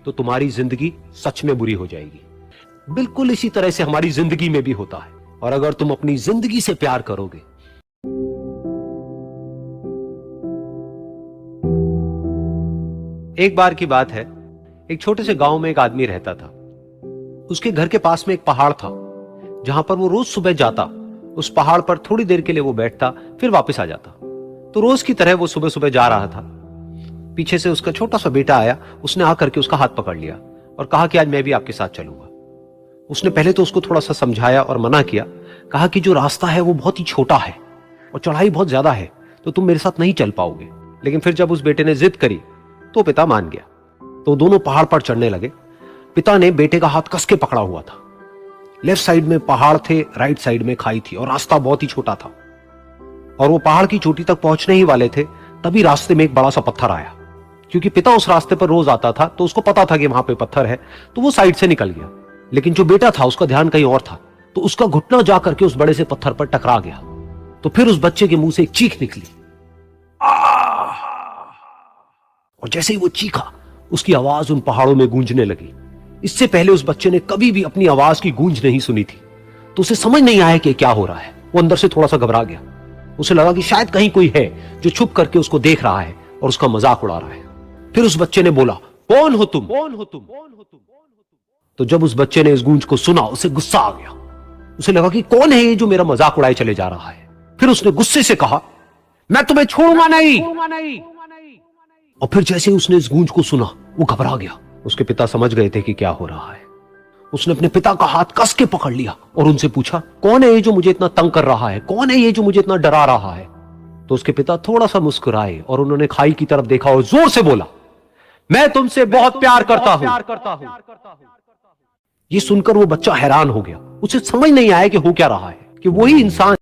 तो तुम्हारी जिंदगी सच में बुरी हो जाएगी। बिल्कुल इसी तरह से हमारी जिंदगी में भी होता है। और अगर तुम अपनी जिंदगी से प्यार करोगे, एक बार की बात है, एक छोटे से गांव में एक आदमी रहता था। उसके घर के पास में एक पहाड़ था, जहां पर वो रोज सुबह जाता। उस पहाड़ पर थोड़ी देर के लिए वो बैठता, फिर वापस आ जाता। तो रोज की तरह वो सुबह सुबह जा रहा था। पीछे से उसका छोटा सा बेटा आया। उसने आकर के उसका हाथ पकड़ लिया और कहा कि आज मैं भी आपके साथ चलूंगा। उसने पहले तो उसको थोड़ा सा समझाया और मना किया। कहा कि जो रास्ता है वो बहुत ही छोटा है और चढ़ाई बहुत ज्यादा है, तो तुम मेरे साथ नहीं चल पाओगे। लेकिन फिर जब उस बेटे ने जिद करी तो पिता मान गया। तो दोनों पहाड़ पर चढ़ने लगे। पिता ने बेटे का हाथ कस के पकड़ा हुआ था। लेफ्ट साइड में पहाड़ थे, राइट साइड में खाई थी और रास्ता बहुत ही छोटा था। और वो पहाड़ की चोटी तक पहुंचने ही वाले थे, तभी रास्ते में एक बड़ा सा पत्थर आया। क्योंकि पिता उस रास्ते पर रोज आता था, तो उसको पता था कि वहां पे पत्थर है, तो वो साइड से निकल गया। लेकिन जो बेटा था उसका ध्यान कहीं और था, तो उसका घुटना जाकर के उस बड़े से पत्थर पर टकरा गया। तो फिर उस बच्चे के मुंह से एक चीख निकली। और जैसे ही वो चीखा, उसकी आवाज उन पहाड़ों में गूंजने लगी। इससे पहले उस बच्चे ने कभी भी अपनी आवाज की गूंज नहीं सुनी थी, तो उसे समझ नहीं आया कि क्या हो रहा है। वो अंदर से थोड़ा सा घबरा गया। उसे लगा कि शायद कहीं कोई है जो छुप करके उसको देख रहा है और उसका मजाक उड़ा रहा है। फिर उस बच्चे ने बोला, कौन हो तुम? कौन हो तुम? तो जब उस बच्चे ने इस गूंज को सुना, उसे गुस्सा आ गया। उसे लगा कि कौन है ये जो मेरा मजाक उड़ाए चले जा रहा है। फिर उसने गुस्से से कहा, मैं तुम्हें छोड़ूंगा नहीं। और फिर जैसे ही उसने इस गूंज को सुना, वो घबरा गया। उसके पिता समझ गए थे कि क्या हो रहा है। उसने अपने पिता का हाथ कस के पकड़ लिया और उनसे पूछा, कौन है ये जो मुझे इतना तंग कर रहा है? कौन है ये जो मुझे इतना डरा रहा है? तो उसके पिता थोड़ा सा मुस्कुराए और उन्होंने खाई की तरफ देखा और जोर से बोला, मैं तुमसे बहुत प्यार करता हूं। ये सुनकर वो बच्चा हैरान हो गया। उसे समझ नहीं आया कि हो क्या रहा है, कि वही इंसान